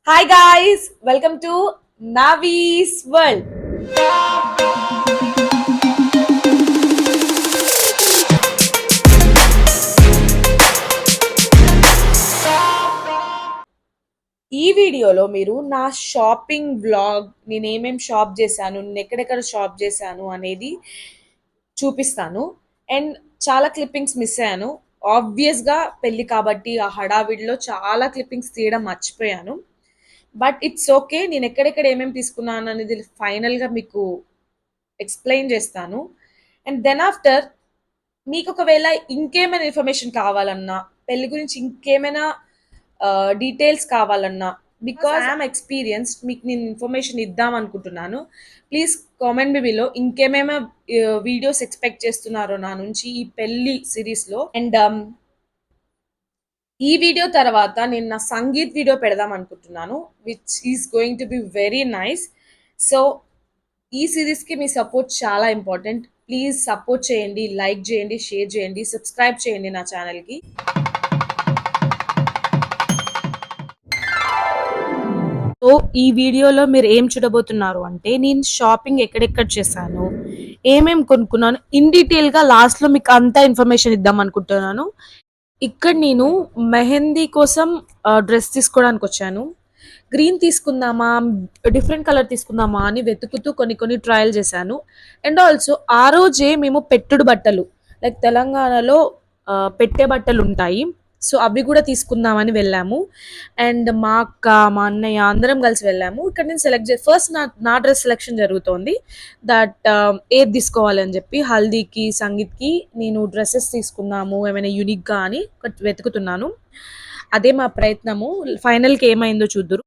Hi guys, welcome to Navi's World. ఈ వీడియోలో మీరు నా షాపింగ్ వ్లాగ్, నేనేమేం షాప్ చేశాను, నేను ఎక్కడెక్కడ షాప్ చేశాను అనేది చూపిస్తాను. అండ్ చాలా క్లిప్పింగ్స్ మిస్ అయ్యాను. ఆబ్వియస్గా పెళ్ళి కాబట్టి ఆ హడావిడిలో చాలా క్లిప్పింగ్స్ తీయడం మర్చిపోయాను. But it's okay. నేను ఎక్కడెక్కడ ఏమేమి తీసుకున్నాను అనేది ఫైనల్గా మీకు ఎక్స్ప్లెయిన్ చేస్తాను. అండ్ దెన్ ఆఫ్టర్ మీకు ఒకవేళ ఇంకేమైనా ఇన్ఫర్మేషన్ కావాలన్నా, పెళ్లి గురించి ఇంకేమైనా డీటెయిల్స్ కావాలన్నా, బికాస్ ఐఎమ్ ఎక్స్పీరియన్స్డ్, మీకు నేను ఇన్ఫర్మేషన్ ఇద్దాం అనుకుంటున్నాను. ప్లీజ్ కామెంట్ మీ బిలో ఇంకేమేమో వీడియోస్ ఎక్స్పెక్ట్ చేస్తున్నారో నా నుంచి ఈ పెళ్లి సిరీస్లో. అండ్ ఈ వీడియో తర్వాత నేను నా సంగీత్ వీడియో పెడదాం అనుకుంటున్నాను, which is going to be very nice. So ఈ సిరీస్కి మీ సపోర్ట్ చాలా ఇంపార్టెంట్. ప్లీజ్ సపోర్ట్ చేయండి, లైక్ చేయండి, షేర్ చేయండి, సబ్స్క్రైబ్ చేయండి నా ఛానల్కి. సో ఈ వీడియోలో మీరు ఏం చూడబోతున్నారు అంటే, నేను షాపింగ్ ఎక్కడెక్కడ చేశాను, ఏమేం కొనుక్కున్నాను ఇన్ డీటెయిల్గా లాస్ట్లో మీకు అంతా ఇన్ఫర్మేషన్ ఇద్దాం అనుకుంటున్నాను. ఇక్కడ నేను మెహందీ కోసం డ్రెస్ తీసుకోవడానికి వచ్చాను. గ్రీన్ తీసుకుందామా, డిఫరెంట్ కలర్ తీసుకుందామా అని వెతుకుతూ కొన్ని ట్రయల్ చేశాను. అండ్ ఆల్సో ఆ రోజే మేము పెట్టుడు బట్టలు, లైక్ తెలంగాణలో పెట్టే బట్టలు ఉంటాయి, సో అవి కూడా తీసుకుందామని వెళ్ళాము. అండ్ మా అక్క, మా అన్నయ్య అందరం కలిసి వెళ్ళాము. ఇక్కడ నేను ఫస్ట్ నా డ్రెస్ సెలెక్షన్ జరుగుతోంది. దట్ ఏది తీసుకోవాలని చెప్పి హల్దీకి, సంగీత్కి నేను డ్రెస్సెస్ తీసుకుందాము ఏమైనా యూనిక్గా అని వెతుకుతున్నాను. అదే మా ప్రయత్నము. ఫైనల్కి ఏమైందో చూద్దురు.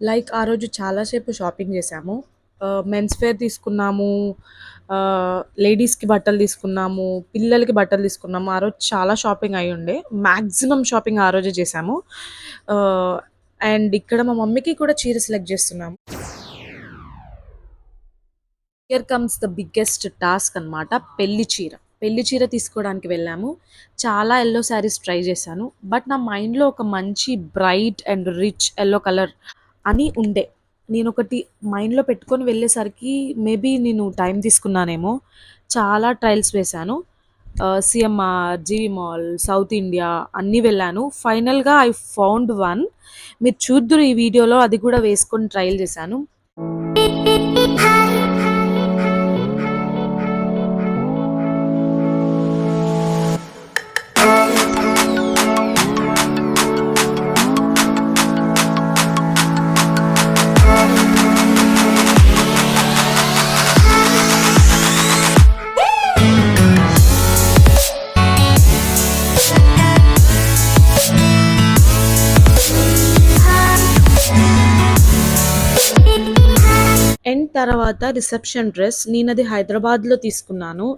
లైక్ ఆ రోజు చాలాసేపు షాపింగ్ చేసాము. మెన్స్ వేర్ తీసుకున్నాము, లేడీస్కి బట్టలు తీసుకున్నాము, పిల్లలకి బట్టలు తీసుకున్నాము. ఆ రోజు చాలా షాపింగ్ అయి ఉండే, మ్యాక్సిమం షాపింగ్ ఆ రోజే చేసాము. అండ్ ఇక్కడ మా మమ్మీకి కూడా చీర సెలెక్ట్ చేస్తున్నాము. Here comes the biggest task అనమాట, పెళ్లి చీర తీసుకోవడానికి వెళ్ళాము. చాలా ఎల్లో శారీస్ ట్రై చేశాను, బట్ నా మైండ్లో ఒక మంచి bright and rich yellow colour అని ఉండే. నేను ఒకటి మైండ్లో పెట్టుకొని వెళ్ళేసరికి మేబీ నేను టైం తీసుకున్నానేమో. చాలా ట్రయల్స్ వేశాను. సిఎంఆర్, జీవి మాల్, సౌత్ ఇండియా అన్నీ వెళ్ళాను. ఫైనల్గా ఐ ఫౌండ్ వన్. మీరు చూద్దురు ఈ వీడియోలో, అది కూడా వేసుకొని ట్రయల్ చేశాను. అండ్ తర్వాత రిసెప్షన్ డ్రెస్ నేను అది హైదరాబాద్లో తీసుకున్నాను.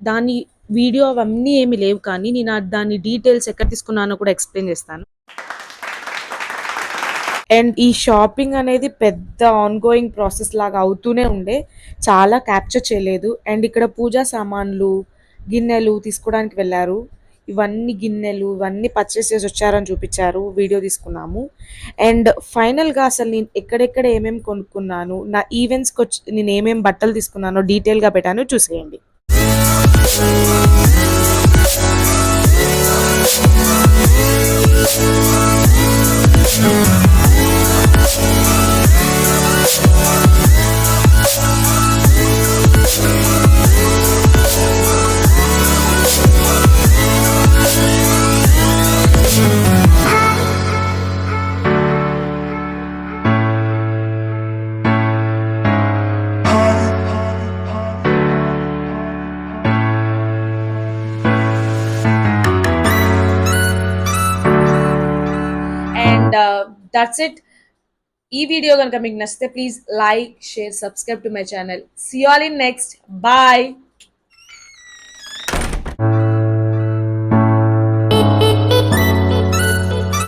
దాని వీడియో అవన్నీ ఏమి లేవు, కానీ నేను దాని డీటెయిల్స్ ఎక్కడ తీసుకున్నానో కూడా ఎక్స్ప్లెయిన్ చేస్తాను. అండ్ ఈ షాపింగ్ అనేది పెద్ద ఆన్ గోయింగ్ ప్రాసెస్ లాగా అవుతూనే ఉండే, చాలా క్యాప్చర్ చేయలేదు. అండ్ ఇక్కడ పూజా సామాన్లు, గిన్నెలు తీసుకోవడానికి వెళ్ళారు. ఇవన్నీ గిన్నెలు, ఇవన్నీ పర్చేస్ చేసి వచ్చారని చూపించారు, వీడియో తీసుకున్నాము. అండ్ ఫైనల్గా అసలు నేను ఎక్కడెక్కడ ఏమేమి కొనుక్కున్నాను, నా ఈవెంట్స్కి వచ్చి నేను ఏమేమి బట్టలు తీసుకున్నానో డీటెయిల్గా పెట్టాను, చూసేయండి. And that's it. ఈ వీడియో కనుక మీకు నచ్చితే please like, share, subscribe to my channel. See all in next. Bye.